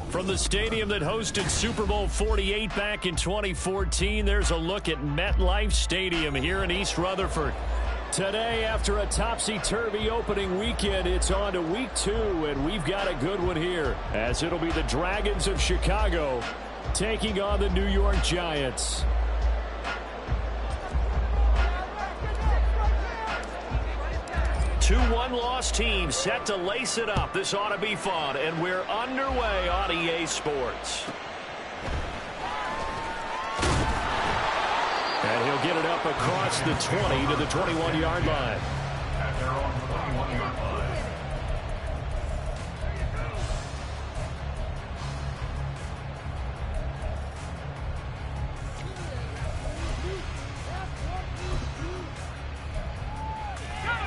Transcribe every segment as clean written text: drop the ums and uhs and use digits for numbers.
From the stadium that hosted Super Bowl 48 back in 2014, there's a look at MetLife Stadium here in East Rutherford. Today, after a topsy-turvy opening weekend, it's on to week 2, and we've got a good one here, as it'll be the Dragons of Chicago taking on the New York Giants. Two one-loss teams set to lace it up. This ought to be fun, and we're underway on EA Sports. And he'll get it up across the 20 to the 21-yard line. At their own 21-yard line.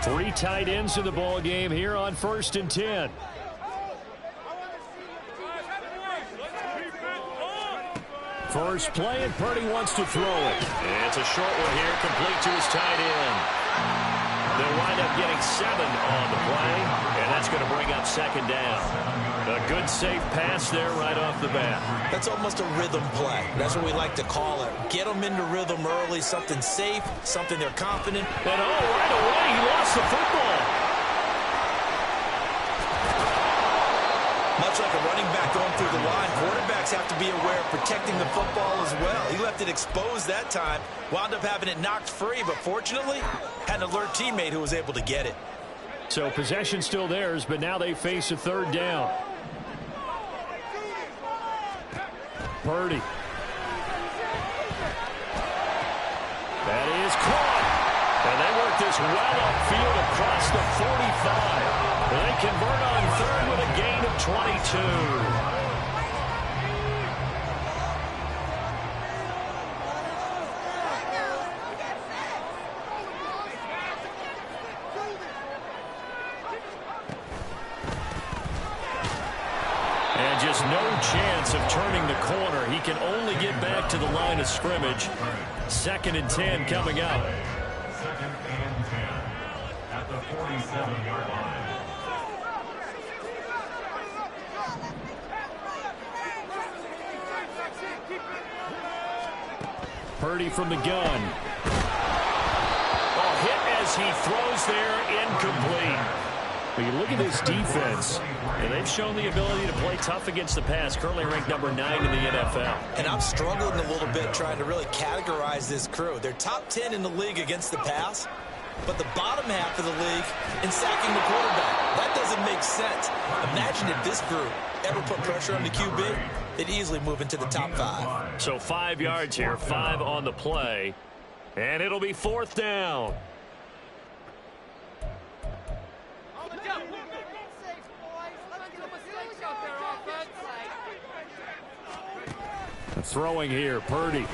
Three tight ends in the ball game here on 1st and 10. First play, and Purdy wants to throw it. It's a short one here, complete to his tight end. They'll wind up getting 7 on the play, and that's going to bring up 2nd down. A good, safe pass there right off the bat. That's almost a rhythm play. That's what we like to call it. Get them into rhythm early, something safe, something they're confident. And right away, he lost the football. Much like a running back going through the line, quarterbacks have to be aware of protecting the football as well. He left it exposed that time, wound up having it knocked free, but fortunately, had an alert teammate who was able to get it. So possession still theirs, but now they face a 3rd down. Purdy. That is caught. And they work this well upfield across the 45. They convert on 3rd with a gain of 22. And just no chance of turning the corner. He can only get back to the line of scrimmage. 2nd and 10 coming up. 2nd and 10 at the 47-yard line. Purdy from the gun. Oh, hit as he throws there, incomplete. But you look at this defense, and they've shown the ability to play tough against the pass, currently ranked number 9 in the NFL. And I'm struggling a little bit trying to really categorize this crew. They're top 10 in the league against the pass, but the bottom half of the league in sacking the quarterback. That doesn't make sense. Imagine if this group ever put pressure on the QB, they'd easily move into the top 5. So 5 yards here, 5 on the play, and it'll be 4th down. Throwing here, Purdy. And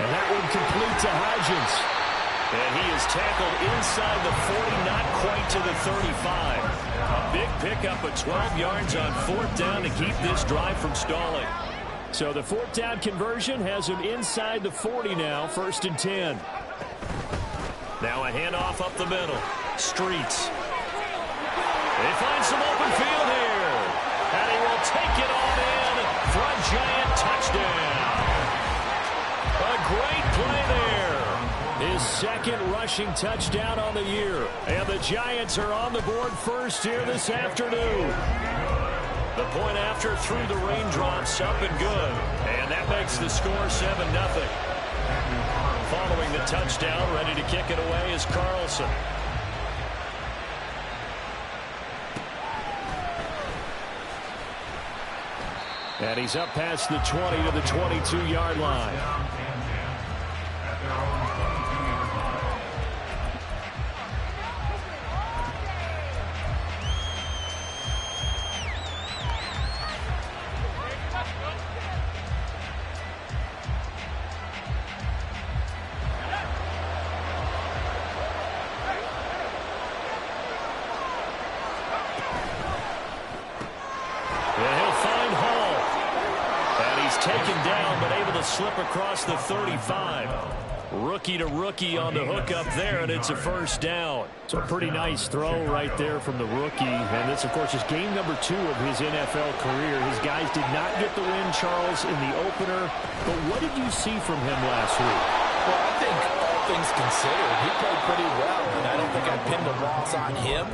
that one complete to Hodgins. And he is tackled inside the 40, not quite to the 35. A big pickup of 12 yards on 4th down to keep this drive from stalling. So the 4th down conversion has him inside the 40 now, 1st and 10. Now a handoff up the middle. Streets. They find some open field here. And he will take it on in for a Giant touchdown. A great play there. His 2nd rushing touchdown on the year. And the Giants are on the board first here this afternoon. The point after through the raindrops, up and good. And that makes the score 7-0. Following the touchdown, ready to kick it away is Carlson. And he's up past the 20 to the 22-yard line. At their own 22-yard line. Taken down, but able to slip across the 35. Rookie to rookie on the hook up there, and it's a first down. So a pretty nice throw right there from the rookie. And this, of course, is game number 2 of his NFL career. His guys did not get the win, Charles, in the opener. But what did you see from him last week? Well, I think all things considered, he played pretty well. And I don't think I pinned a loss on him.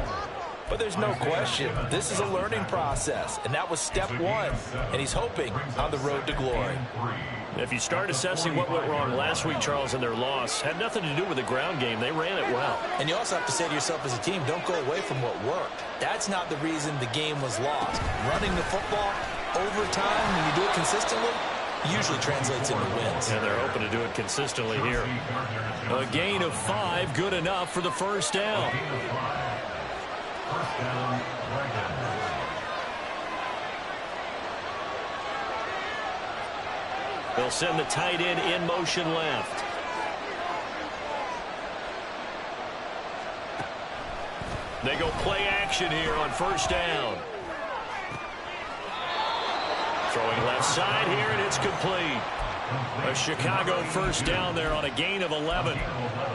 But there's no question, this is a learning process, and that was step 1, and he's hoping on the road to glory. If you start assessing what went wrong last week, Charles, in their loss, had nothing to do with the ground game. They ran it well. And you also have to say to yourself as a team, don't go away from what worked. That's not the reason the game was lost. Running the football over time, when you do it consistently, usually translates into wins. And they're hoping to do it consistently here. A gain of 5, good enough for the first down. First down, They'll send the tight end in motion left. They go play action here on first down. Throwing left side here, and it's complete. A Chicago first down there on a gain of 11.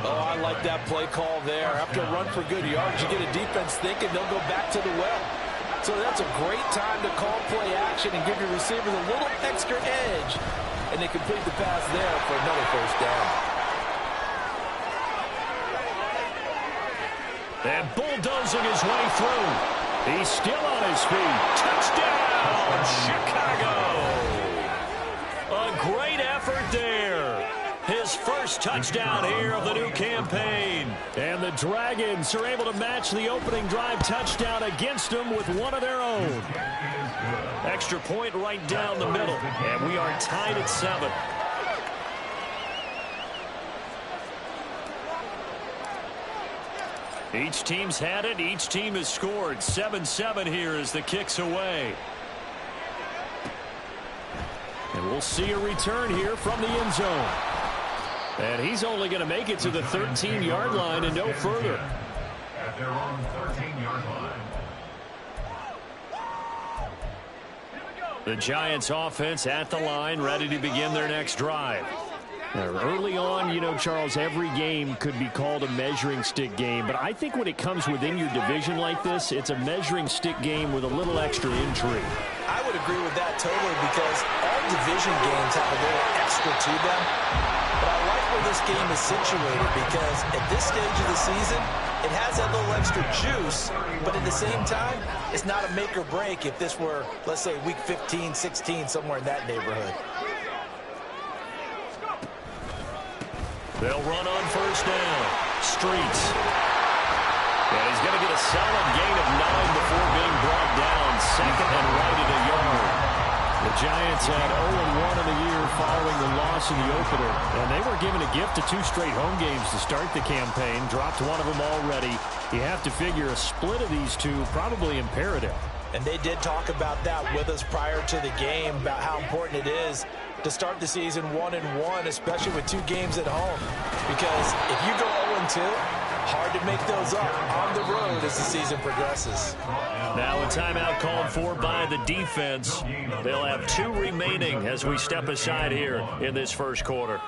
Oh, I like that play call there. After a run for good yards, you get a defense thinking they'll go back to the well. So that's a great time to call play action and give your receivers a little extra edge. And they complete the pass there for another first down. And bulldozing his way through. He's still on his feet. Touchdown, Chicago. A great effort there. His first touchdown here of the new campaign. And the Dragons are able to match the opening drive touchdown against them with one of their own. Extra point right down the middle. And we are tied at 7. Each team's had it. Each team has scored. 7-7 here as the kick's away. And we'll see a return here from the end zone. And he's only going to make it to the 13-yard line and no further. at their own 13-yard line. The Giants offense at the line, ready to begin their next drive. Now, early on, you know, Charles, every game could be called a measuring stick game. But I think when it comes within your division like this, it's a measuring stick game with a little extra intrigue. I would agree with that totally because all division games have a little extra to them. But I like where this game is situated because at this stage of the season, it has that little extra juice, but at the same time, it's not a make or break if this were, let's say, week 15, 16, somewhere in that neighborhood. They'll run on first down. Streets. And he's going to get a solid gain of 9 before being brought down. Second and right at a yard. The Giants had 0-1 in the year following the loss in the opener. And they were given a gift of 2 straight home games to start the campaign. Dropped one of them already. You have to figure a split of these two probably imperative. And they did talk about that with us prior to the game, about how important it is to start the season 1-1, especially with 2 games at home. Because if you go 0-2, hard to make those up on the road as the season progresses. Now a timeout called for by the defense. They'll have 2 remaining as we step aside here in this first quarter.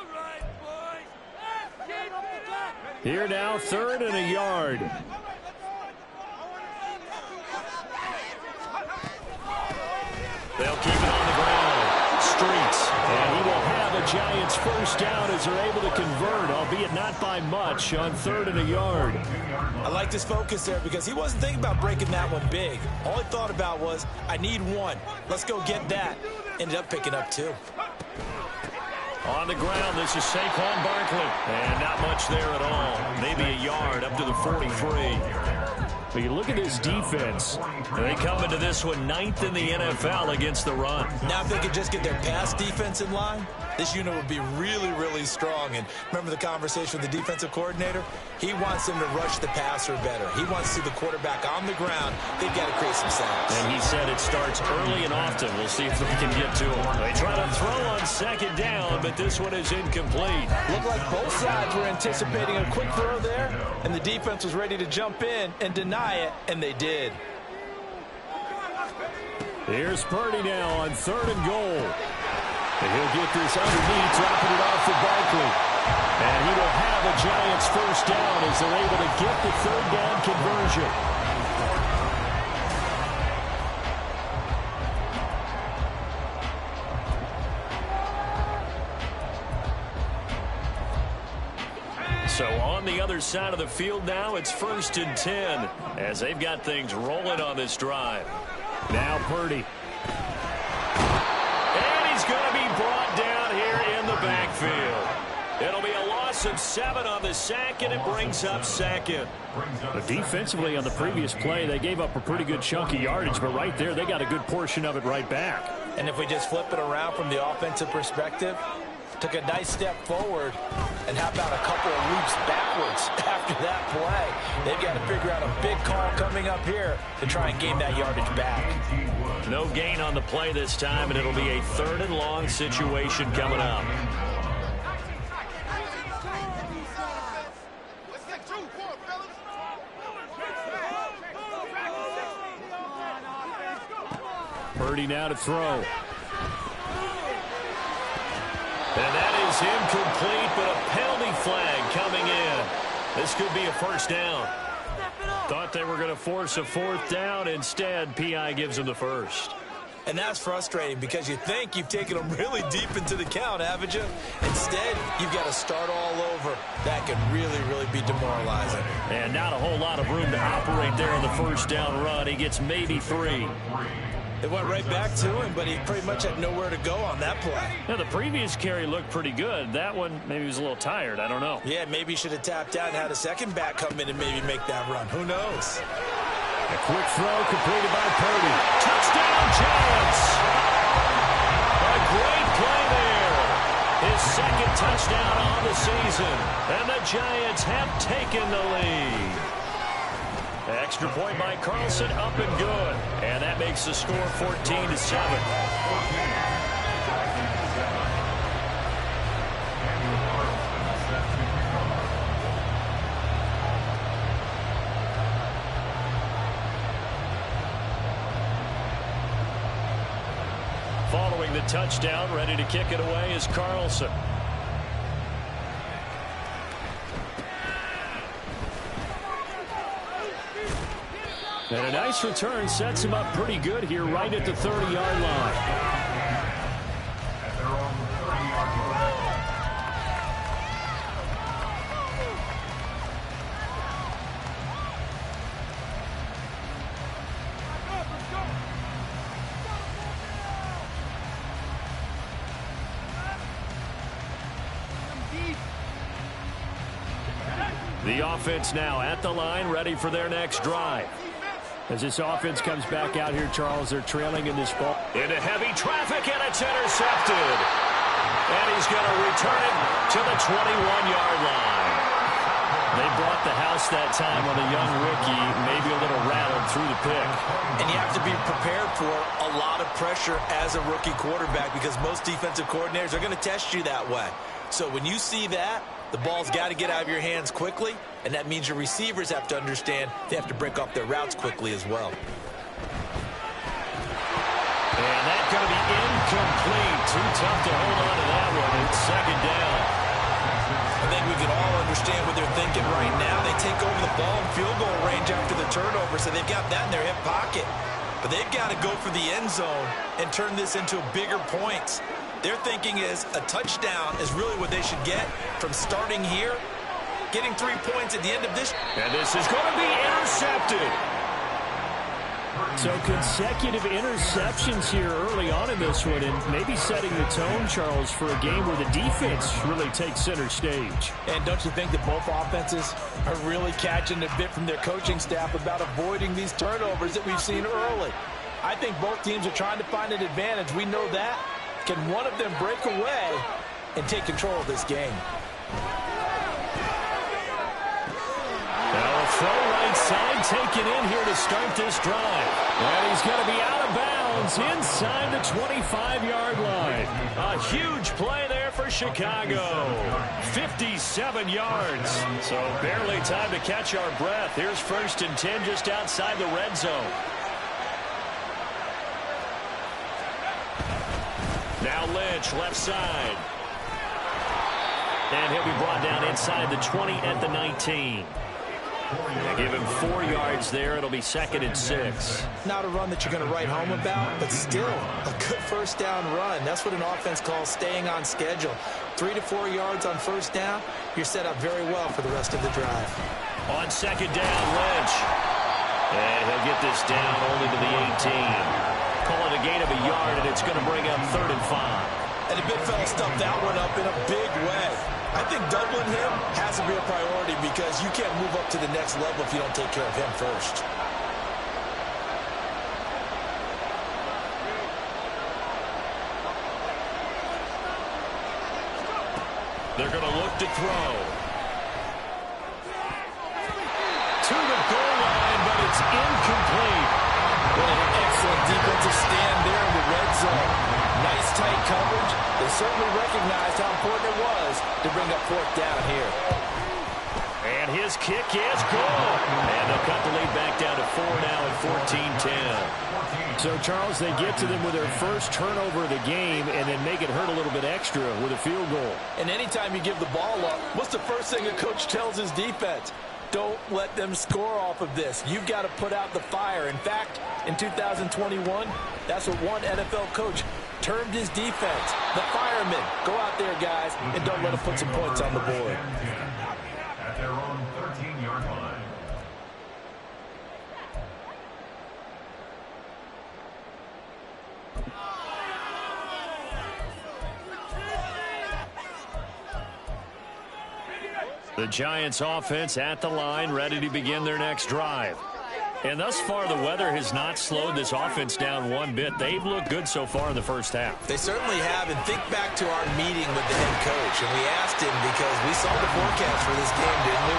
Here now, 3rd and a yard. They'll keep it on the ground. Streets. And he will have a Giants first down as they're able to convert, albeit not by much, on 3rd and a yard. I like his focus there because he wasn't thinking about breaking that one big. All he thought about was, I need 1. Let's go get that. Ended up picking up 2. On the ground, this is Saquon Barkley. And not much there at all. Maybe a yard up to the 43. But you look at this defense. They come into this one 9th in the NFL against the run. Now if they could just get their pass defense in line, this unit would be really, really strong. And remember the conversation with the defensive coordinator? He wants them to rush the passer better. He wants to see the quarterback on the ground. They've got to create some sacks. And he said it starts early and often. We'll see if they can get to him. They try to throw on 2nd down, but this one is incomplete. Looked like both sides were anticipating a quick throw there, and the defense was ready to jump in and deny it, and they did. Here's Purdy now on 3rd and goal. And he'll get this underneath, dropping it off for Barkley. And he will have a Giants first down as they're able to get the third down conversion. So on the other side of the field now, it's 1st and 10 as they've got things rolling on this drive. Now Purdy. And he's going to be brought down here in the backfield. It'll be a loss of 7 on the sack, and it brings up 2nd. But defensively on the previous play, they gave up a pretty good chunk of yardage, but right there they got a good portion of it right back. And if we just flip it around from the offensive perspective, took a nice step forward, and how about a couple of leaps backwards after that play? They've got to figure out a big call coming up here to try and gain that yardage back. No gain on the play this time, and it'll be a 3rd and long situation coming up. Purdy now to throw. And that is incomplete, but a penalty flag coming in. This could be a first down. Thought they were going to force a 4th down. Instead, P.I. gives them the first. And that's frustrating because you think you've taken them really deep into the count, haven't you? Instead, you've got to start all over. That can really, really be demoralizing. And not a whole lot of room to operate there on the first down run. He gets maybe 3. It went right back to him, but he pretty much had nowhere to go on that play. Now, the previous carry looked pretty good. That one, maybe he was a little tired. I don't know. Yeah, maybe he should have tapped out and had a second back come in and maybe make that run. Who knows? A quick throw completed by Purdy. Touchdown, Giants! A great play there. His 2nd touchdown on the season. And the Giants have taken the lead. Extra point by Carlson, up and good. And that makes the score 14-7. Following the touchdown, ready to kick it away is Carlson. And a nice return sets him up pretty good here right at the 30-yard line. At their own 30-yard line. The offense now at the line, ready for their next drive. As this offense comes back out here, Charles, they're trailing in this ball. Into heavy traffic, and it's intercepted. And he's going to return it to the 21-yard line. They brought the house that time on a young rookie, maybe a little rattled through the pick. And you have to be prepared for a lot of pressure as a rookie quarterback because most defensive coordinators are going to test you that way. So when you see that, the ball's got to get out of your hands quickly, and that means your receivers have to understand they have to break off their routes quickly as well. And that's going to be incomplete. Too tough to hold on to that one. It's 2nd down. I think we can all understand what they're thinking right now. They take over the ball in field goal range after the turnover, so they've got that in their hip pocket. But they've got to go for the end zone and turn this into bigger points. Their thinking is a touchdown is really what they should get from starting here, getting 3 points at the end of this. And this is going to be intercepted. So consecutive interceptions here early on in this one, and maybe setting the tone, Charles, for a game where the defense really takes center stage. And don't you think that both offenses are really catching a bit from their coaching staff about avoiding these turnovers that we've seen early? I think both teams are trying to find an advantage. We know that. Can one of them break away and take control of this game? Now a throw right side taken in here to start this drive. And he's going to be out of bounds inside the 25-yard line. A huge play there for Chicago. 57 yards. So barely time to catch our breath. Here's 1st and 10 just outside the red zone. Now Lynch, left side. And he'll be brought down inside the 20 at the 19. Give him 4 yards there. It'll be 2nd and 6. Not a run that you're going to write home about, but still a good first down run. That's what an offense calls staying on schedule. 3 to 4 yards on first down, you're set up very well for the rest of the drive. On 2nd down, Lynch. And he'll get this down only to the 18. Call it a gain of a yard, and it's going to bring up 3rd and 5. And the big fella stuffed that one up in a big way. I think doubling him has to be a priority because you can't move up to the next level if you don't take care of him first. They're going to look to throw. To the goal line, but it's incomplete. Well, an excellent defensive stand there in the red zone. Nice tight coverage. They certainly recognized how important it was to bring up 4th down here. And his kick is good. And they'll cut the lead back down to 4 now at 14-10. So, Charles, they get to them with their first turnover of the game and then make it hurt a little bit extra with a field goal. And anytime you give the ball up, what's the first thing a coach tells his defense? Don't let them score off of this. You've got to put out the fire. In fact, in 2021, that's what one NFL coach termed his defense. The firemen. Go out there, guys, and don't let them put some points on the board. At their own 13-yard line. The Giants offense at the line, ready to begin their next drive. And thus far, the weather has not slowed this offense down one bit. They've looked good so far in the first half. They certainly have. And think back to our meeting with the head coach. And we asked him because we saw the forecast for this game, didn't we?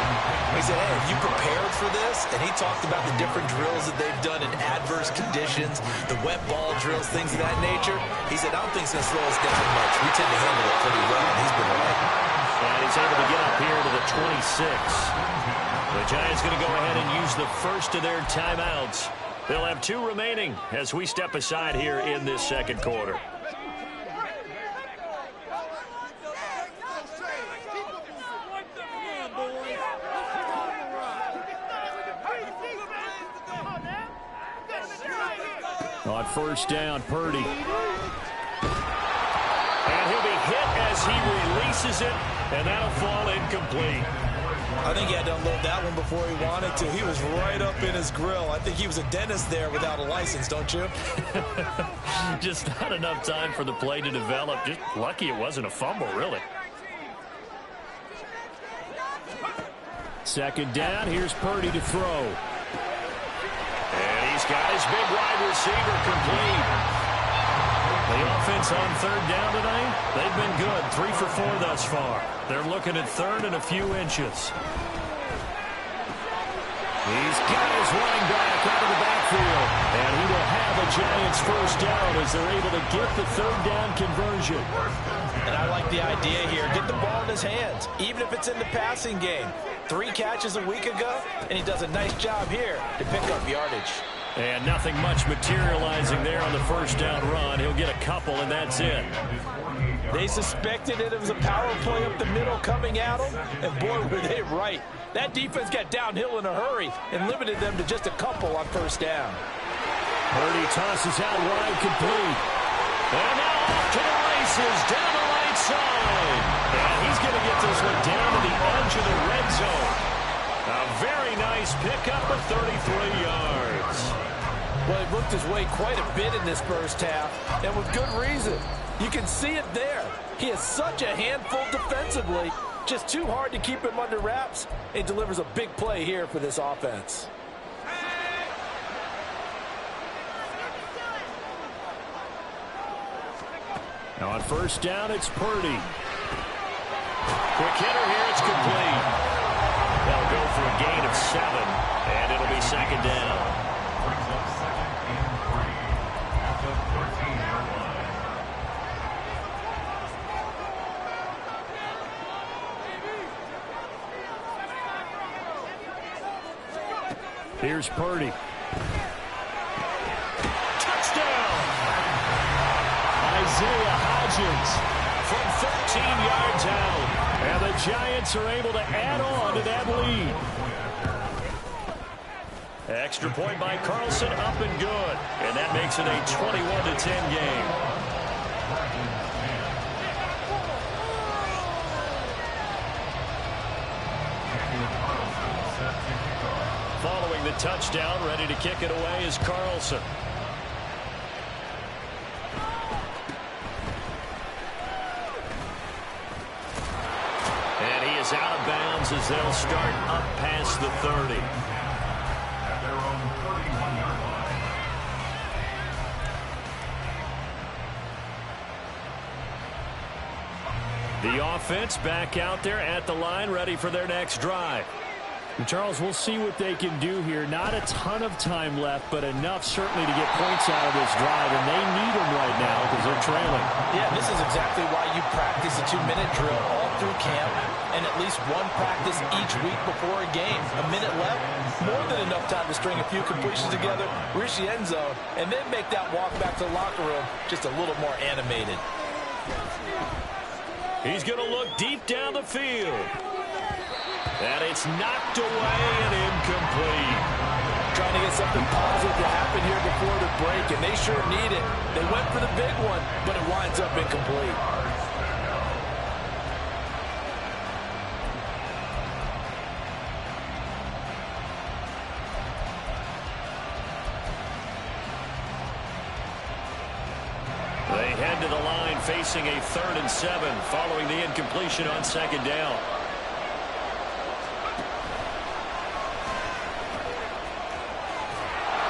We said, hey, have you prepared for this? And he talked about the different drills that they've done in adverse conditions, the wet ball drills, things of that nature. He said, I don't think it's going to slow us down much. We tend to handle it pretty well. And he's been right. And he's able to get up here to the 26. The Giants going to go ahead and use the first of their timeouts. They'll have 2 remaining as we step aside here in this second quarter. On first down, Purdy. And he'll be hit as he releases it, and that'll fall incomplete. I think he had to unload that one before he wanted to. He was right up in his grill. I think he was a dentist there without a license, don't you? Just not enough time for the play to develop. Just lucky it wasn't a fumble, really. Second down, here's Purdy to throw. And he's got his big wide receiver complete. The offense on third down tonight, they've been good. 3 for 4 thus far. They're looking at third and a few inches. He's got his running back out of the backfield. And he will have a Giants first down as they're able to get the third down conversion. And I like the idea here. Get the ball in his hands, even if it's in the passing game. 3 catches a week ago, and he does a nice job here to pick up yardage. And nothing much materializing there on the first down run. He'll get a couple, and that's it. They suspected it was a power play up the middle coming at them, and boy, were they right. That defense got downhill in a hurry and limited them to just a couple on first down. Purdy tosses out wide, complete. And now off to the races, down the right side. And he's going to get this one down to the edge of the red zone. A very nice pickup of 33 yards. Well, he worked his way quite a bit in this first half, and with good reason. You can see it there. He is such a handful defensively, just too hard to keep him under wraps. He delivers a big play here for this offense. Now on first down, it's Purdy. Quick hitter here, it's complete. They'll go for a gain of 7, and it'll be second down. Brings up 2nd and 3 at the 13-yard line. Here's Purdy. Touchdown! Isaiah Hodgins. From 13 yards out. And the Giants are able to add on to that lead. Extra point by Carlson, up and good. And that makes it a 21-10 game. Following the touchdown, ready to kick it away is Carlson. And he is out of bounds as they'll start up past the 30. At their own 31-yard line. The offense back out there at the line, ready for their next drive. And Charles, we'll see what they can do here. Not a ton of time left, but enough certainly to get points out of this drive, and they need them right now because they're trailing. Yeah, this is exactly why you practice a 2-minute drill all through camp and at least one practice each week before a game. A minute left, more than enough time to string a few completions together, reach the end zone, and then make that walk back to the locker room just a little more animated. He's going to look deep down the field. And it's knocked away and incomplete. Trying to get something positive to happen here before the break, and they sure need it. They went for the big one, but it winds up incomplete. They head to the line facing a 3rd and 7 following the incompletion on 2nd down.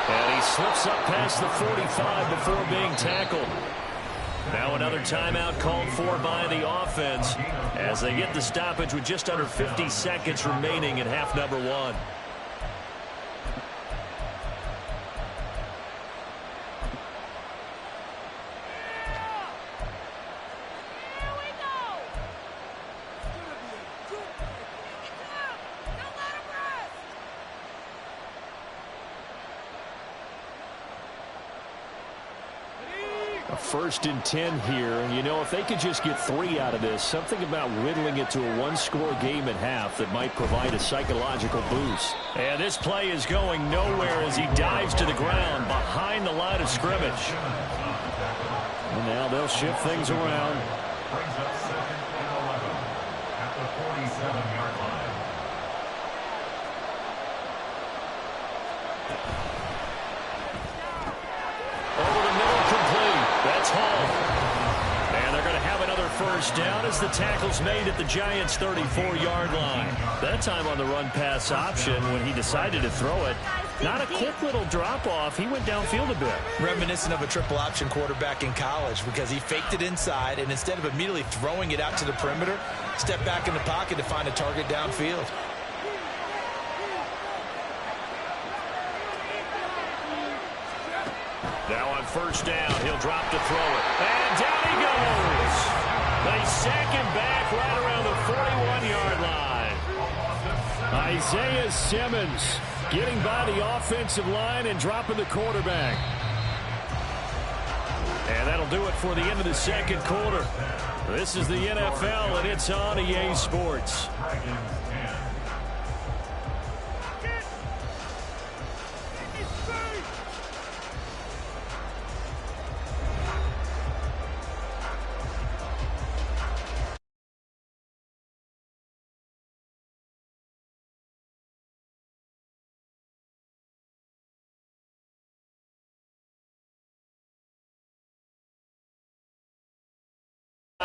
And he slips up past the 45 before being tackled. Now another timeout called for by the offense as they get the stoppage with just under 50 seconds remaining in half number 1. A 1st and 10 here, and you know, if they could just get 3 out of this, something about whittling it to a 1-score game at half that might provide a psychological boost. And this play is going nowhere as he dives to the ground behind the line of scrimmage. And now they'll shift things around. Brings up 2nd and 11 at the 47-yard line. And they're going to have another 1st down as the tackle's made at the Giants' 34-yard line. That time on the run-pass option when he decided to throw it. Not a quick little drop-off. He went downfield a bit. Reminiscent of a triple option quarterback in college because he faked it inside, and instead of immediately throwing it out to the perimeter, stepped back in the pocket to find a target downfield. Now on 1st down, he'll drop to throw it. And down he goes. They sack him back right around the 41-yard line. Isaiah Simmons getting by the offensive line and dropping the quarterback. And that'll do it for the end of the 2nd quarter. This is the NFL, and it's on EA Sports.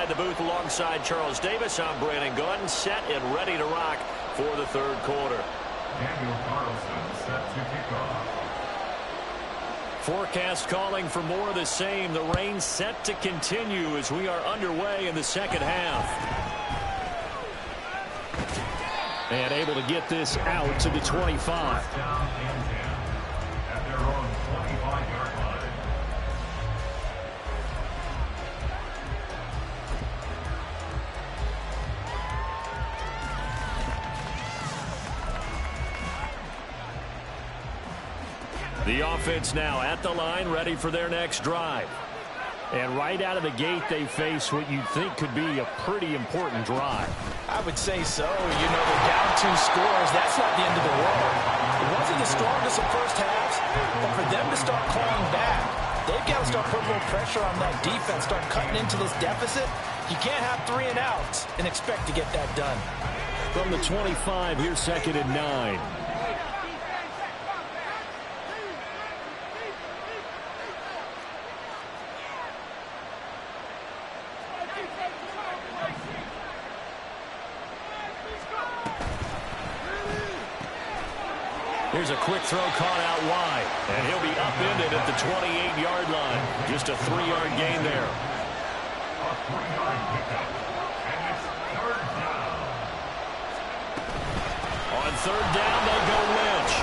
The booth alongside Charles Davis. I'm Brandon Gunn, set and ready to rock for the 3rd quarter. Daniel Carlson set to kick off. Forecast calling for more of the same. The rain set to continue as we are underway in the 2nd half. And able to get this out to the 25. Down and 10 at their own 25-yard line. The offense now at the line, ready for their next drive. And right out of the gate, they face what you'd think could be a pretty important drive. I would say so. You know, they're down 2 scores. That's not the end of the world. It wasn't the strongest of first halves, but for them to start clawing back, they've got to start putting a little pressure on that defense, start cutting into this deficit. You can't have 3 and outs and expect to get that done. From the 25, here's 2nd and 9. Here's a quick throw caught out wide, and he'll be upended at the 28-yard line. Just a 3-yard gain there. A 3-yard pickup. And it's 3rd down. On 3rd down, they go Lynch.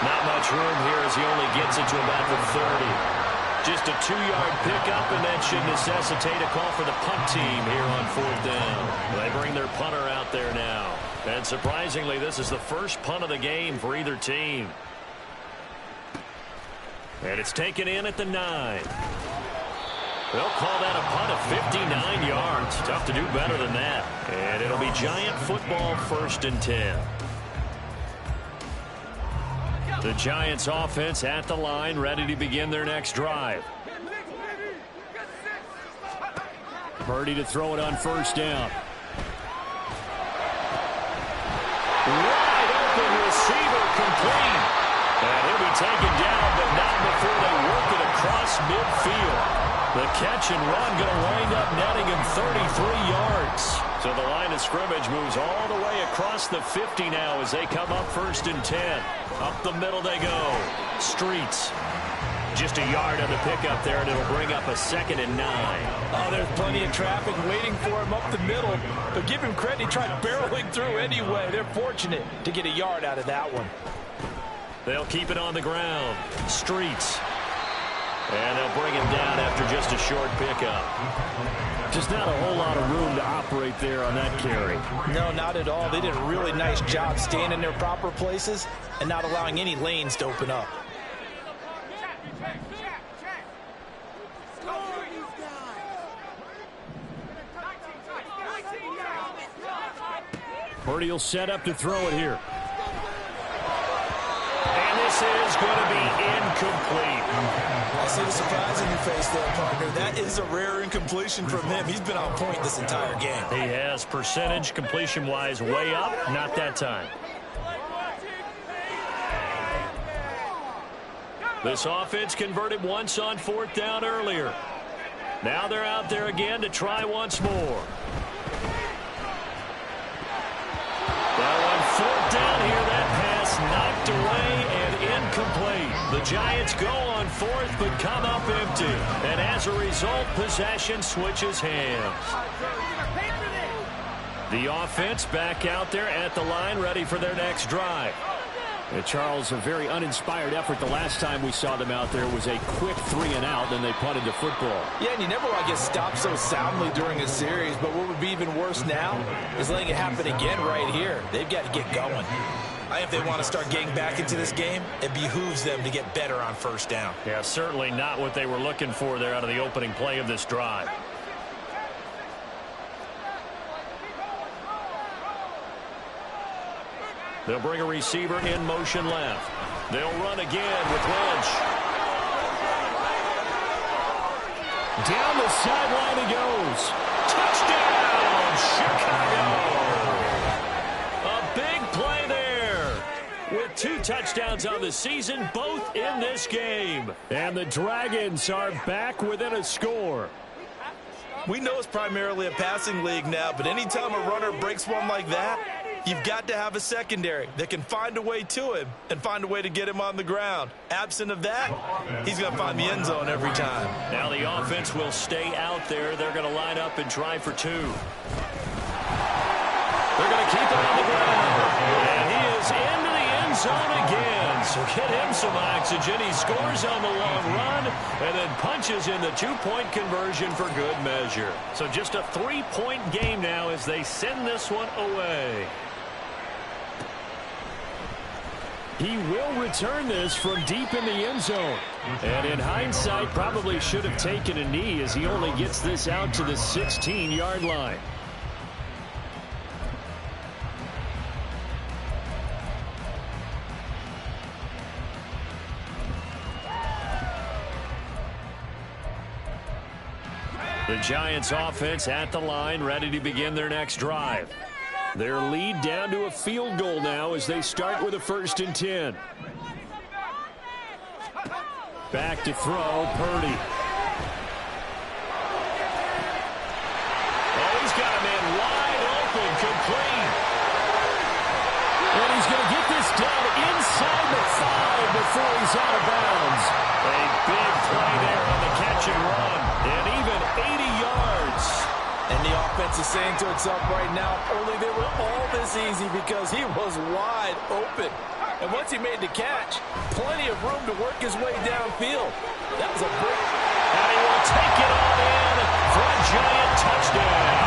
Not much room here as he only gets it to about the 30. Just a 2-yard pickup, and that should necessitate a call for the punt team here on 4th down. They bring their punter out there now. And surprisingly, this is the first punt of the game for either team. And it's taken in at the 9. They'll call that a punt of 59 yards. Tough to do better than that. And it'll be Giant football, 1st and 10. The Giants offense at the line, ready to begin their next drive. Purdy to throw it on 1st down. Wide open receiver complete. And he'll be taken down, but not before they work it across midfield. The catch and run going to wind up netting him 33 yards. So the line of scrimmage moves all the way across the 50 now as they come up 1st and 10. Up the middle they go. Streets. Just a yard on the pickup there, and it'll bring up a 2nd and 9. Oh, there's plenty of traffic waiting for him up the middle. But give him credit, he tried barreling through anyway. They're fortunate to get a yard out of that one. They'll keep it on the ground. Streets. And they'll bring him down after just a short pickup. Just not a whole lot of room to operate there on that carry. No, not at all. They did a really nice job staying in their proper places and not allowing any lanes to open up. Purdy will set up to throw it here. And this is going to be incomplete. I see the surprise in your face there, partner. That is a rare incompletion from him. He's been on point this entire game. He has percentage completion-wise way up. Not that time. This offense converted once on 4th down earlier. Now they're out there again to try once more. Well, on 4th down here, that pass knocked away and incomplete. The Giants go on 4th but come up empty. And as a result, possession switches hands. The offense back out there at the line, ready for their next drive. And Charles, a very uninspired effort the last time we saw them out there was a quick 3 and out, then they punted the football. Yeah, and you never want to get stopped so soundly during a series, but what would be even worse now is letting it happen again right here. They've got to get going. If they want to start getting back into this game, it behooves them to get better on 1st down. Yeah, certainly not what they were looking for there out of the opening play of this drive. They'll bring a receiver in motion left. They'll run again with Lynch. Down the sideline he goes. Touchdown, Chicago! A big play there. With 2 touchdowns on the season, both in this game. And the Dragons are back within a score. We know it's primarily a passing league now, but anytime a runner breaks one like that, you've got to have a secondary that can find a way to him and find a way to get him on the ground. Absent of that, he's going to find the end zone every time. Now the offense will stay out there. They're going to line up and try for 2. They're going to keep it on the ground. And he is into the end zone again. So get him some oxygen. He scores on the long run and then punches in the 2-point conversion for good measure. So just a 3-point game now as they send this one away. He will return this from deep in the end zone. And in hindsight, probably should have taken a knee as he only gets this out to the 16-yard line. The Giants offense at the line, ready to begin their next drive. Their lead down to a field goal now as they start with a 1st and 10. Back to throw, Purdy. Oh, he's got a man wide open, complete. And he's going to get this down inside the 5 before he's out of bounds. A big play there on the catch and run. And even 80 yards. And the offense is saying to itself right now, only they were all this easy because he was wide open. And once he made the catch, plenty of room to work his way downfield. That was a break. And he will take it on in for a Giant touchdown.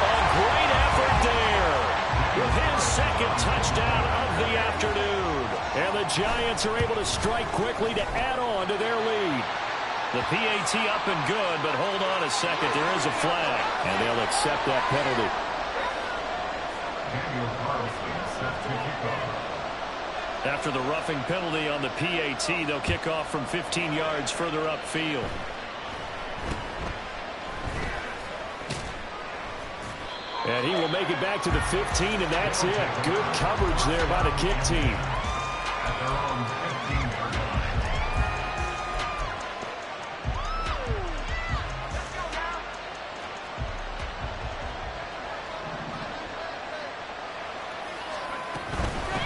A great effort there with his 2nd touchdown of the afternoon. And the Giants are able to strike quickly to add on to their lead. The PAT up and good, but hold on a second. There is a flag, and they'll accept that penalty. After the roughing penalty on the PAT, they'll kick off from 15 yards further upfield. And he will make it back to the 15, and that's it. Good coverage there by the kick team. At their own 15-yard line.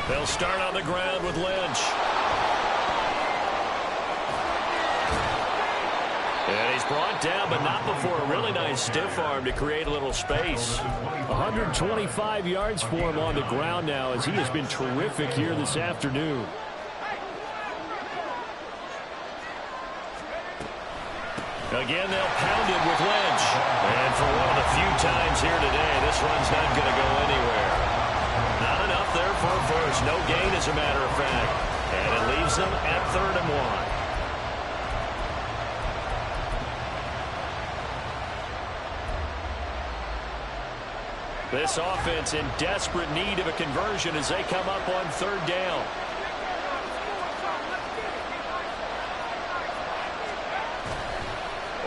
They'll start on the ground with Lynch. And he's brought down, but not before a really nice stiff arm to create a little space. 125 yards for him on the ground now as he has been terrific here this afternoon. Again, they'll pound it with Lynch. And for one of the few times here today, this run's not going to go anywhere. Not enough there for a first. No gain, as a matter of fact. And it leaves them at 3rd and 1. This offense in desperate need of a conversion as they come up on 3rd down.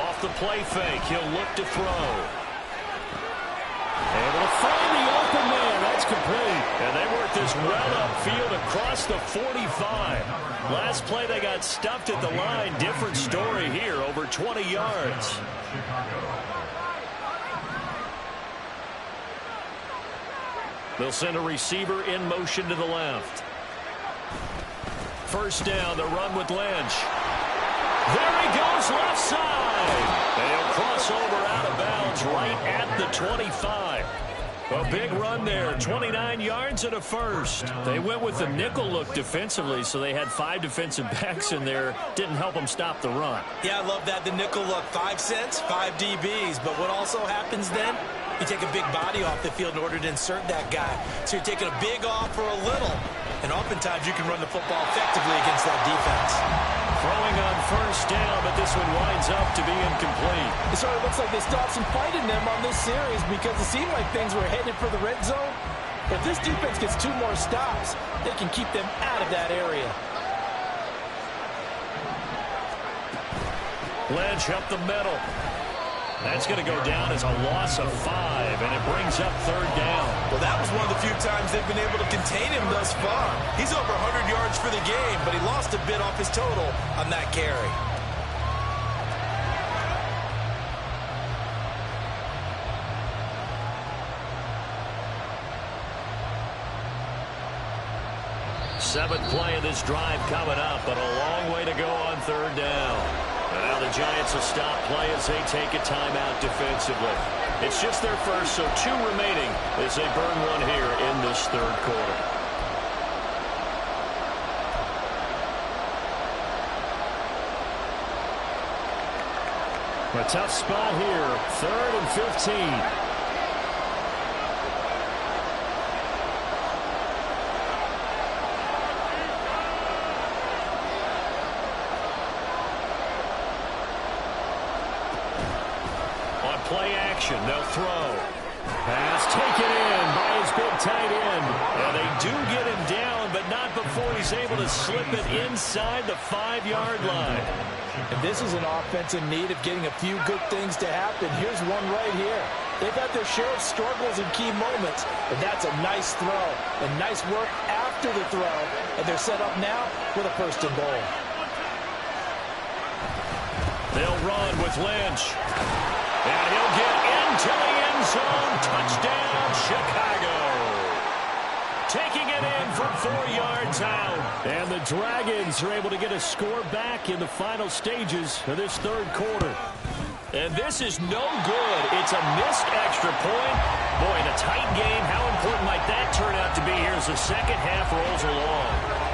Off the play fake, he'll look to throw. Able to find the open man. That's complete. And they work this well upfield across the 45. Last play they got stuffed at the line. Different story here, over 20 yards. They'll send a receiver in motion to the left. 1st down, the run with Lynch. There he goes, left side. And he'll cross over out of bounds right at the 25. A big run there, 29 yards and a first. They went with the nickel look defensively, so they had 5 defensive backs in there. Didn't help them stop the run. Yeah, I love that, the nickel look. 5 cents, 5 DBs. But what also happens then, you take a big body off the field in order to insert that guy. So you're taking a big off for a little. And oftentimes you can run the football effectively against that defense. Throwing on 1st down, but this one winds up to be incomplete. It sort of looks like they stopped some fight in them on this series because it seemed like things were headed for the red zone. If this defense gets 2 more stops, they can keep them out of that area. Lynch up the middle. That's going to go down as a loss of 5, and it brings up 3rd down. Well, that was one of the few times they've been able to contain him thus far. He's over 100 yards for the game, but he lost a bit off his total on that carry. Seventh play of this drive coming up, but a long way to go on 3rd down. And now the Giants will stop play as they take a timeout defensively. It's just their first, so 2 remaining as they burn one here in this 3rd quarter. A tough spot here, 3rd and 15. play action. They'll throw. Pass taken in by his big tight end. And they do get him down, but not before he's able to slip it inside the 5-yard line. And this is an offense in need of getting a few good things to happen. Here's one right here. They've had their share of struggles in key moments, but that's a nice throw and nice work after the throw. And they're set up now with a first and goal. They'll run with Lynch. And he'll get into the end zone. Touchdown, Chicago. Taking it in from 4 yards out. And the Dragons are able to get a score back in the final stages of this third quarter. And this is no good. It's a missed extra point. Boy, in a tight game, how important might that turn out to be here as the second half rolls along?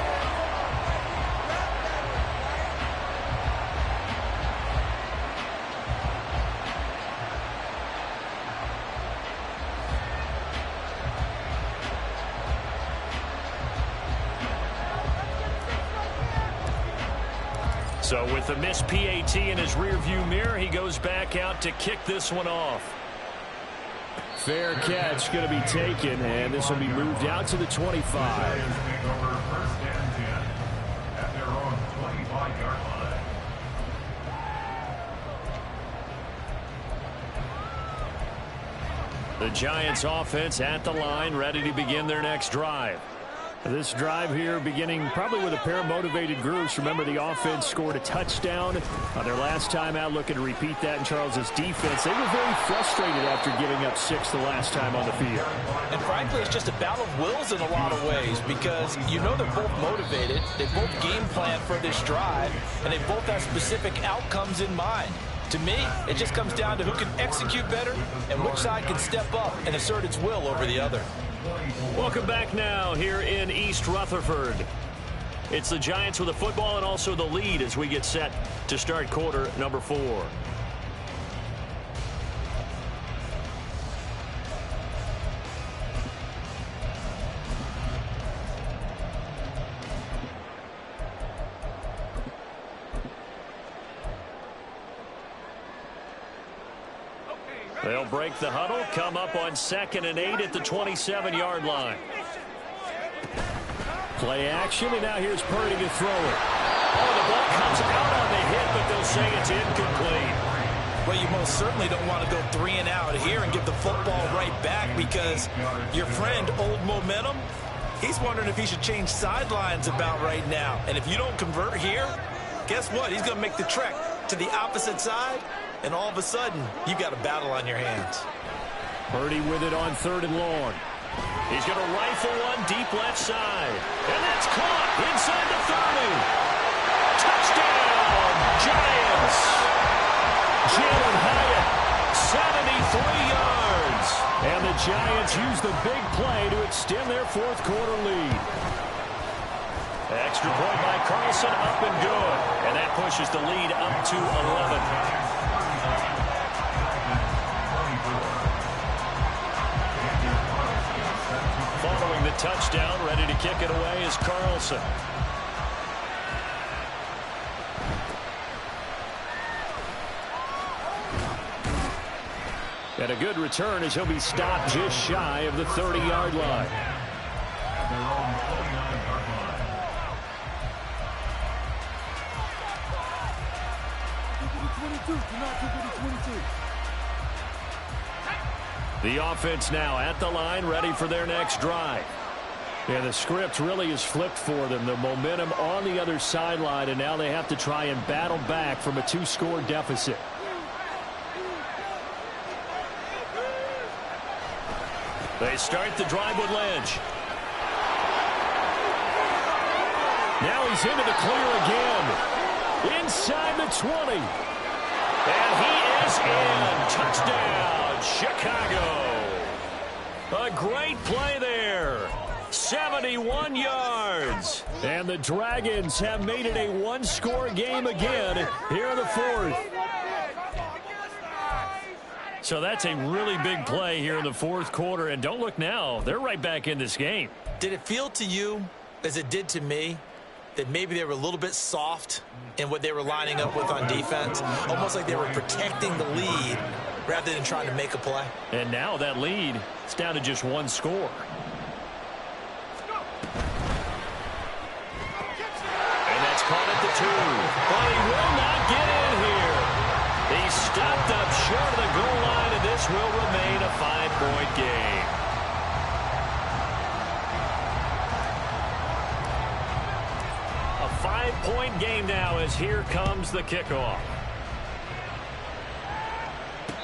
So with the missed PAT in his rearview mirror, he goes back out to kick this one off. Fair catch going to be taken, and this will be moved out to the 25. The Giants offense at the line, ready to begin their next drive. This drive here beginning probably with a pair of motivated groups. Remember, the offense scored a touchdown on their last time out, looking to repeat that in Charles's defense. They were very frustrated after giving up 6 the last time on the field. And frankly, it's just a battle of wills in a lot of ways because you know they're both motivated. They both game plan for this drive, and they both have specific outcomes in mind. To me, it just comes down to who can execute better and which side can step up and assert its will over the other. Welcome back now here in East Rutherford. It's the Giants with the football and also the lead as we get set to start quarter number 4. They'll break the huddle, come up on 2nd and 8 at the 27-yard line. Play action, and now here's Purdy to throw it. Oh, the ball comes out on the hit, but they'll say it's incomplete. Well, you most certainly don't want to go 3 and out here and give the football right back because your friend, Old Momentum, he's wondering if he should change sidelines about right now. And if you don't convert here, guess what? He's going to make the trek to the opposite side. And all of a sudden, you've got a battle on your hands. Purdy with it on 3rd and long. He's going to rifle one deep left side. And that's caught inside the 30. Touchdown, Giants. Jalen Hyatt, 73 yards. And the Giants use the big play to extend their 4th quarter lead. Extra point by Carlson, up and good. And that pushes the lead up to 11. Following the touchdown, ready to kick it away is Carlson. And a good return as he'll be stopped just shy of the 30-yard line. The offense now at the line, ready for their next drive. And the script really is flipped for them. The momentum on the other sideline, and now they have to try and battle back from a 2-score deficit. They start the drive with Lynch. Now he's into the clear again. Inside the 20. And he is in. Touchdown, Chicago. A great play there. 71 yards. And the Dragons have made it a 1-score game again here in the 4th. So that's a really big play here in the 4th quarter. And don't look now. They're right back in this game. Did it feel to you, as it did to me, that maybe they were a little bit soft in what they were lining up with on defense? Almost like they were protecting the lead rather than trying to make a play. And now that lead is down to just one score. And that's caught at the 2. But he will not get in here. He stopped up short of the goal line, and this will remain a 5-point game. A 5-point game now as here comes the kickoff.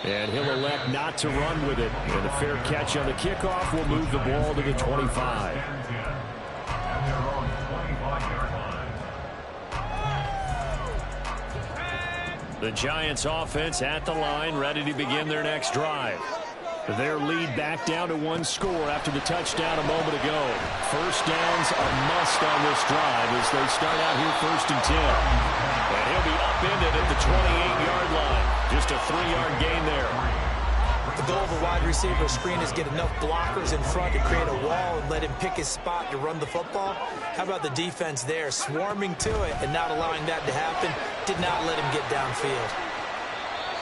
And he'll elect not to run with it. And a fair catch on the kickoff will move the ball to the 25. The Giants offense at the line, ready to begin their next drive. Their lead back down to one score after the touchdown a moment ago. First downs a must on this drive as they start out here 1st and 10. And he'll be upended at the 28-yard line. Just a 3-yard gain there. The goal of a wide receiver screen is get enough blockers in front to create a wall and let him pick his spot to run the football. How about the defense there, swarming to it and not allowing that to happen? Did not let him get downfield.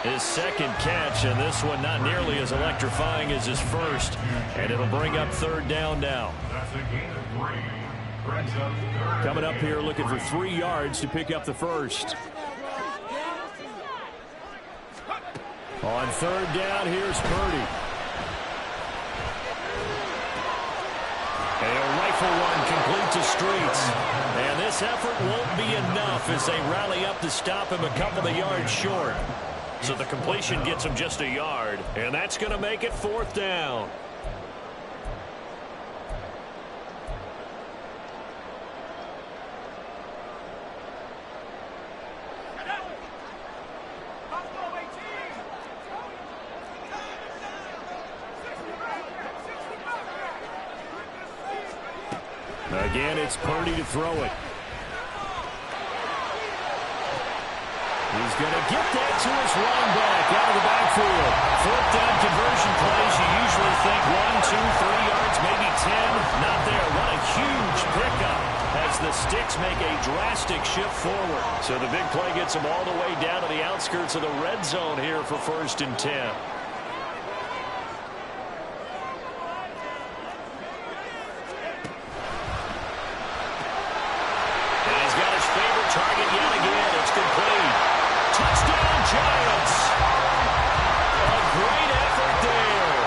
His second catch, and this one not nearly as electrifying as his first. And it'll bring up 3rd down now. Coming up here looking for 3 yards to pick up the first. On 3rd down, here's Purdy. A rifle run complete to Streets. And this effort won't be enough as they rally up to stop him a couple of yards short. So the completion gets him just a yard, and that's going to make it 4th down. Again, it's Purdy to throw it. He's going to get that to his running back out of the backfield. 4th down conversion plays. You usually think 1, 2, 3 yards, maybe 10. Not there. What a huge pickup as the Sticks make a drastic shift forward. So the big play gets them all the way down to the outskirts of the red zone here for 1st and 10. And he's got his favorite target yet again. It's complete. Touchdown, Giants. A great effort there.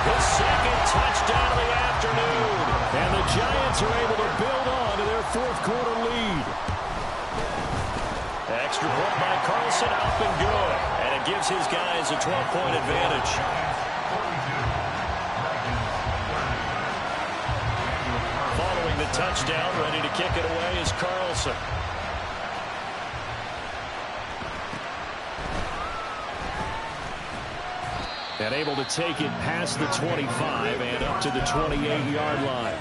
The second touchdown of the afternoon. And the Giants are able to build on to their 4th quarter lead. Extra point by Carlson, up and good. And it gives his guys a 12-point advantage. Following the touchdown, ready to kick it away is Carlson. And able to take it past the 25 and up to the 28-yard line.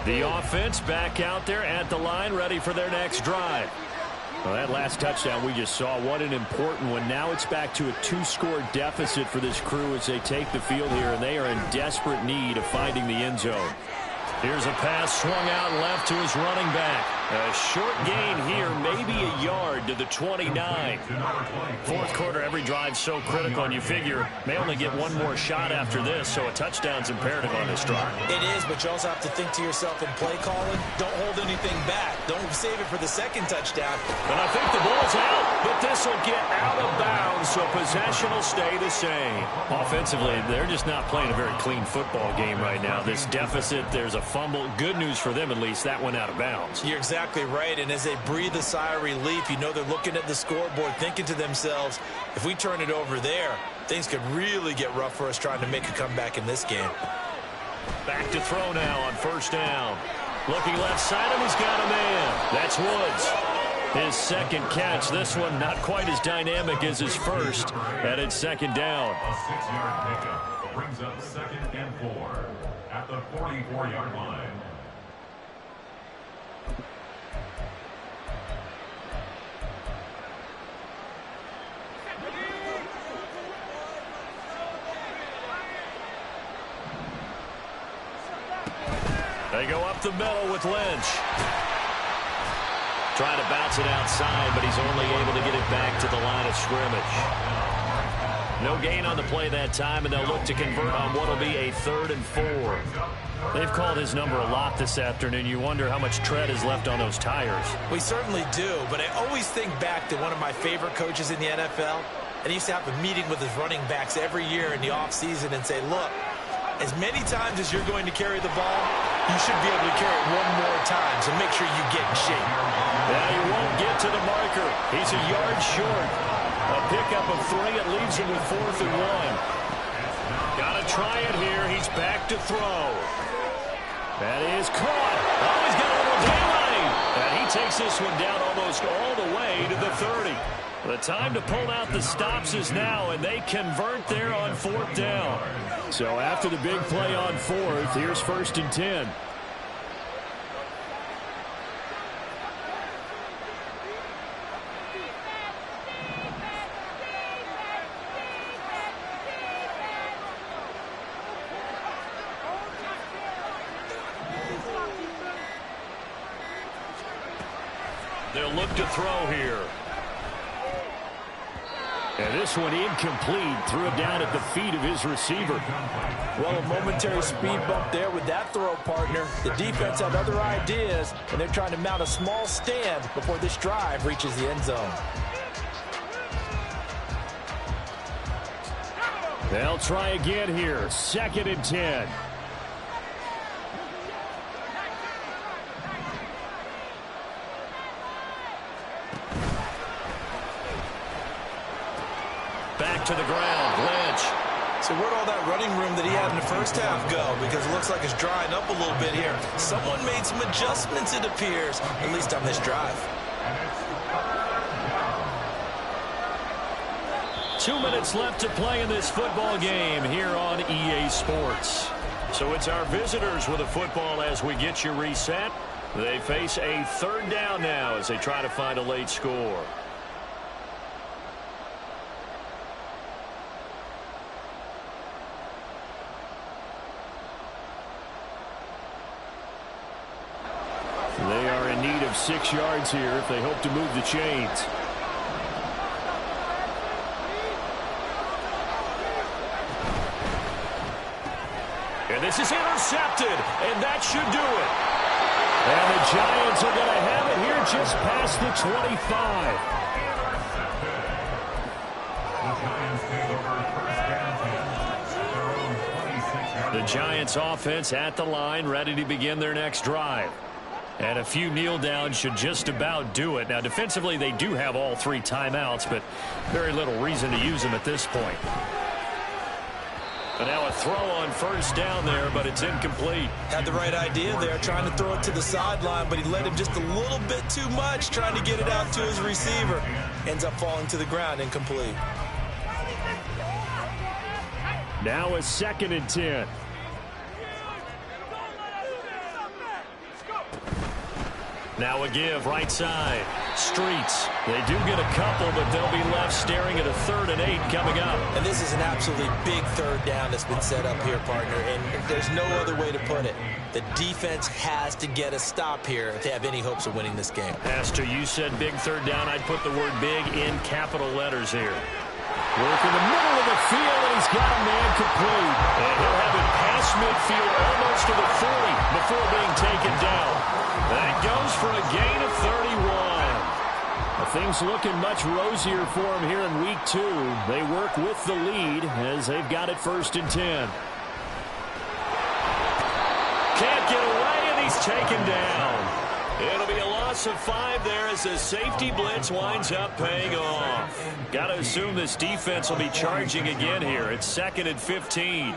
The offense back out there at the line, ready for their next drive. Well, that last touchdown we just saw, what an important one. Now it's back to a 2-score deficit for this crew as they take the field here, and they are in desperate need of finding the end zone. Here's a pass swung out left to his running back. A short gain here, maybe a yard to the 29. 4th quarter, every drive so critical, and you figure may only get one more shot after this, so a touchdown's imperative on this drive. It is, but you also have to think to yourself in play calling, don't hold anything back. Don't save it for the second touchdown. But I think the ball's out, but this will get out of bounds, so possession will stay the same. Offensively, they're just not playing a very clean football game right now. This deficit, there's a fumble. Good news for them, at least. That went out of bounds. You're exactly right, and as they breathe a sigh of relief, you know they're looking at the scoreboard, thinking to themselves, if we turn it over there, things could really get rough for us trying to make a comeback in this game. Back to throw now on 1st down. Looking left side, and he's got a man. That's Woods. His second catch. This one not quite as dynamic as his first. And it's 2nd down. A 6-yard pickup brings up 2nd and 4 at the 44-yard line. They go up the middle with Lynch. Trying to bounce it outside, but he's only able to get it back to the line of scrimmage. No gain on the play that time, and they'll look to convert on what will be a 3rd and 4. They've called his number a lot this afternoon. You wonder how much tread is left on those tires. We certainly do, but I always think back to one of my favorite coaches in the NFL, and he used to have a meeting with his running backs every year in the offseason and say, look, as many times as you're going to carry the ball, you should be able to carry it one more time, so make sure you get in shape. Yeah, he won't get to the marker. He's a yard short. A pickup of 3. It leaves him with 4th and 1. Got to try it here. He's back to throw. That is caught. Oh, he's got a little delay. And he takes this one down almost all the way to the 30. The time to pull out the stops is now, and they convert there on 4th down. So after the big play on 4th, here's 1st and 10. They'll look to throw here. And this one incomplete. Threw it down at the feet of his receiver. Well, a momentary speed bump there with that throw, partner. The defense had other ideas, and they're trying to mount a small stand before this drive reaches the end zone. They'll try again here. 2nd and 10. Back to the ground, Lynch. So where'd all that running room that he had in the first half go? Because it looks like it's drying up a little bit here. Someone made some adjustments, it appears, at least on this drive. 2 minutes left to play in this football game here on EA Sports. So it's our visitors with a football as we get you reset. They face a 3rd down now as they try to find a late score. They are in need of 6 yards here if they hope to move the chains. And this is intercepted, and that should do it. And the Giants are going to have it here just past the 25. The Giants offense at the line, ready to begin their next drive. And a few kneel downs should just about do it. Now, defensively, they do have all 3 timeouts, but very little reason to use them at this point. But now a throw on 1st down there, but it's incomplete. Had the right idea there, trying to throw it to the sideline, but he led him just a little bit too much, trying to get it out to his receiver. Ends up falling to the ground, incomplete. Now a 2nd and 10. Now a give, right side. Streets. They do get a couple, but they'll be left staring at a 3rd and 8 coming up. And this is an absolutely big 3rd down that's been set up here, partner, and there's no other way to put it. The defense has to get a stop here if they have any hopes of winning this game. Pastor, you said big 3rd down. I'd put the word big in capital letters here. Work in the middle of the field, and he's got a man complete. And he'll have it past midfield almost to the 40 before being taken down. That goes for a gain of 31. Things looking much rosier for him here in week 2. They work with the lead as they've got it 1st and 10. Can't get away, and he's taken down. It'll be a loss of 5 there as the safety blitz winds up paying off. Got to assume this defense will be charging again here. It's 2nd and 15.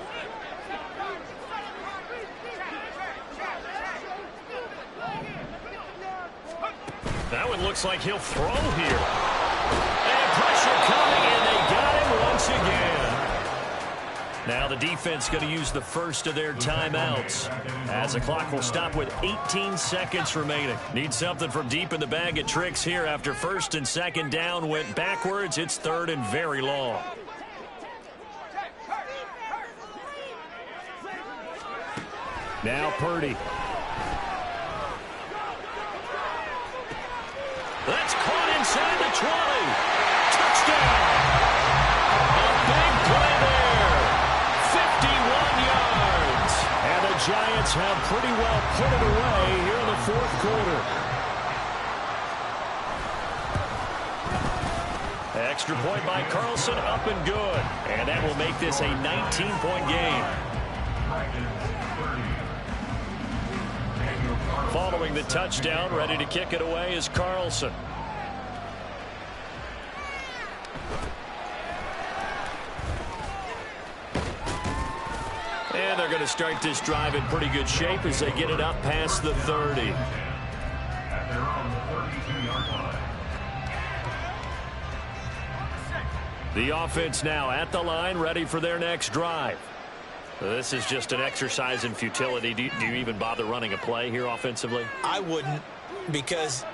That one looks like he'll throw here. And pressure coming, and they got him once again. Now the defense going to use the first of their timeouts as the clock will stop with 18 seconds remaining. Need something from deep in the bag of tricks here after 1st and 2nd down went backwards. It's 3rd and very long. Now Purdy. That's caught inside the 20. Touchdown. A big play there. 51 yards. And the Giants have pretty well put it away here in the fourth quarter. Extra point by Carlson, up and good. And that will make this a 19-point game. Following the touchdown, ready to kick it away is Carlson. And they're going to start this drive in pretty good shape as they get it up past the 30. At their own 32-yard line. The offense now at the line, ready for their next drive. This is just an exercise in futility. Do you even bother running a play here offensively? I wouldn't, because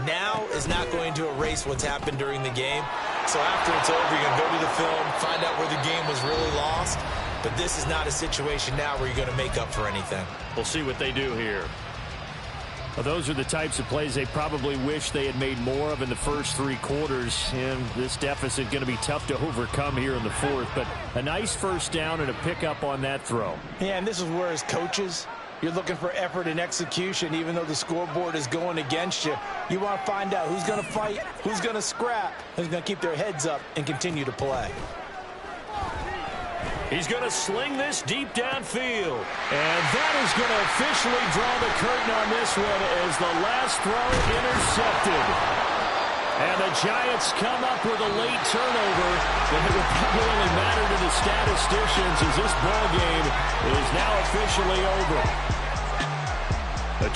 now is not going to erase what's happened during the game. So after it's over, you're going to go to the film, find out where the game was really lost. But this is not a situation now where you're going to make up for anything. We'll see what they do here. Well, those are the types of plays they probably wish they had made more of in the first three quarters. And this deficit going to be tough to overcome here in the fourth. But a nice first down and a pickup on that throw. Yeah, and this is where as coaches, you're looking for effort and execution. Even though the scoreboard is going against you, you want to find out who's going to fight, who's going to scrap, who's going to keep their heads up and continue to play. He's going to sling this deep downfield. And that is going to officially draw the curtain on this one as the last throw intercepted. And the Giants come up with a late turnover, but it will probably only matter to the statisticians as this ball game is now officially over.